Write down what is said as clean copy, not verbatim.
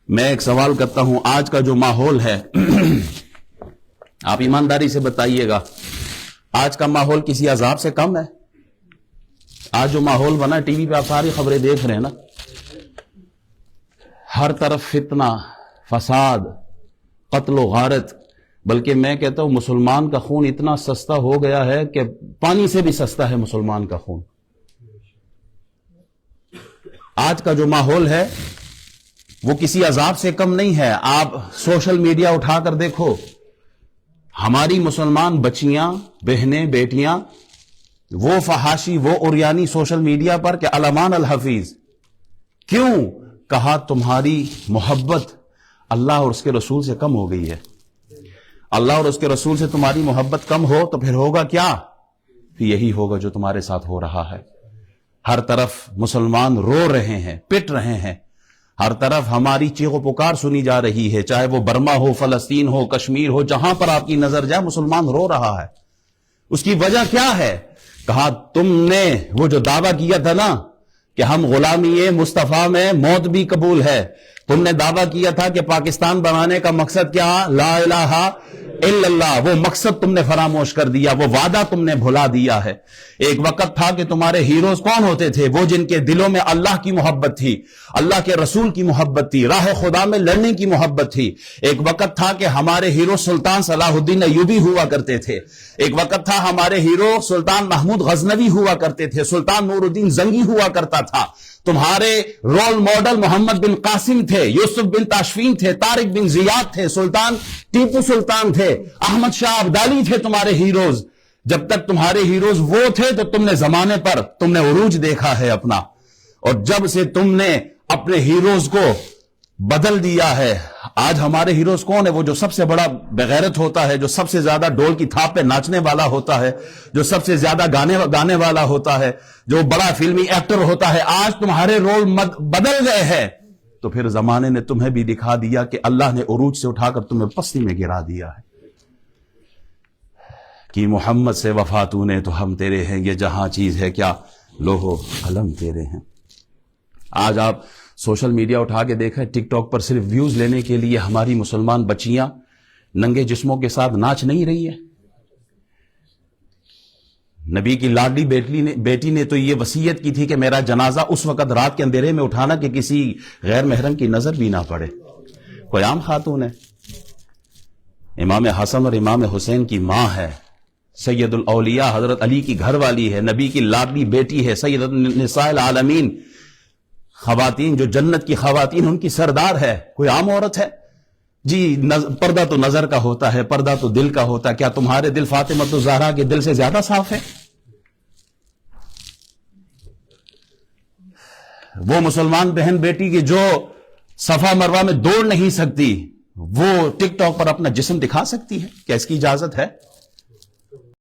میں ایک سوال کرتا ہوں، آج کا جو ماحول ہے آپ ایمانداری سے بتائیے گا، آج کا ماحول کسی عذاب سے کم ہے؟ آج جو ماحول بنا ٹی وی پہ آپ ساری خبریں دیکھ رہے ہیں نا، ہر طرف فتنہ، فساد، قتل و غارت، بلکہ میں کہتا ہوں مسلمان کا خون اتنا سستا ہو گیا ہے کہ پانی سے بھی سستا ہے مسلمان کا خون۔ آج کا جو ماحول ہے وہ کسی عذاب سے کم نہیں ہے۔ آپ سوشل میڈیا اٹھا کر دیکھو، ہماری مسلمان بچیاں، بہنیں، بیٹیاں، وہ فحاشی، وہ عریانی سوشل میڈیا پر کہ علمان الحفیظ۔ کیوں؟ کہا تمہاری محبت اللہ اور اس کے رسول سے کم ہو گئی ہے۔ اللہ اور اس کے رسول سے تمہاری محبت کم ہو تو پھر ہوگا کیا؟ یہی ہوگا جو تمہارے ساتھ ہو رہا ہے۔ ہر طرف مسلمان رو رہے ہیں، پٹ رہے ہیں، ہر طرف ہماری چیخ و پکار سنی جا رہی ہے، چاہے وہ برما ہو، فلسطین ہو، کشمیر ہو، جہاں پر آپ کی نظر جائے مسلمان رو رہا ہے۔ اس کی وجہ کیا ہے؟ کہا تم نے وہ جو دعویٰ کیا تھا نا کہ ہم غلامی مصطفیٰ میں موت بھی قبول ہے، تم نے دعویٰ کیا تھا کہ پاکستان بنانے کا مقصد کیا؟ لا الہ الا اللہ، وہ مقصد تم نے فراموش کر دیا، وہ وعدہ تم نے بھلا دیا ہے۔ ایک وقت تھا کہ تمہارے ہیروز کون ہوتے تھے؟ وہ جن کے دلوں میں اللہ کی محبت تھی، اللہ کے رسول کی محبت تھی، راہ خدا میں لڑنے کی محبت تھی۔ ایک وقت تھا کہ ہمارے ہیرو سلطان صلاح الدین ایوبی ہوا کرتے تھے، ایک وقت تھا ہمارے ہیرو سلطان محمود غزنوی ہوا کرتے تھے، سلطان نور الدین زنگی ہوا کرتا تھا، تمہارے رول ماڈل محمد بن قاسم تھے، یوسف بن تاشفین تھے، طارق بن زیاد تھے، سلطان ٹیپو سلطان تھے، احمد شاہ ابدالی تھے تمہارے ہیروز۔ جب تک تمہارے ہیروز وہ تھے تو تم نے زمانے پر تم نے عروج دیکھا ہے اپنا، اور جب سے تم نے اپنے ہیروز کو بدل دیا ہے، آج ہمارے ہیروز کون ہے؟ وہ جو سب سے بڑا بغیرت ہوتا ہے، جو سب سے زیادہ ڈول کی تھاپ پہ ناچنے والا ہوتا ہے، جو سب سے زیادہ گانے والا ہوتا ہے، جو بڑا فلمی ایکٹر ہوتا ہے، آج تمہارے رول بدل گئے ہیں۔ تو پھر زمانے نے تمہیں بھی دکھا دیا کہ اللہ نے عروج سے اٹھا کر تمہیں پستی میں گرا دیا ہے کہ محمد سے وفا تو نے تو ہم تیرے ہیں، یہ جہاں چیز ہے کیا لوہو قلم تیرے ہیں۔ آج آپ سوشل میڈیا اٹھا کے دیکھیں، ٹک ٹاک پر صرف ویوز لینے کے لیے ہماری مسلمان بچیاں ننگے جسموں کے ساتھ ناچ نہیں رہی ہیں۔ نبی کی لاڈلی بیٹی نے تو یہ وصیت کی تھی کہ میرا جنازہ اس وقت رات کے اندھیرے میں اٹھانا کہ کسی غیر محرم کی نظر بھی نہ پڑے۔ کوئی عام خاتون ہے؟ امام حسن اور امام حسین کی ماں ہے، سید الاولیاء حضرت علی کی گھر والی ہے، نبی کی لاڈلی بیٹی ہے، سیدۃ النساء العالمین، خواتین جو جنت کی خواتین ان کی سردار ہے۔ کوئی عام عورت ہے؟ جی پردہ تو نظر کا ہوتا ہے، پردہ تو دل کا ہوتا ہے۔ کیا تمہارے دل فاطمہ الزہرا کے دل سے زیادہ صاف ہے؟ وہ مسلمان بہن بیٹی کی جو صفا مروہ میں دوڑ نہیں سکتی، وہ ٹک ٹاک پر اپنا جسم دکھا سکتی ہے؟ کیا اس کی اجازت ہے؟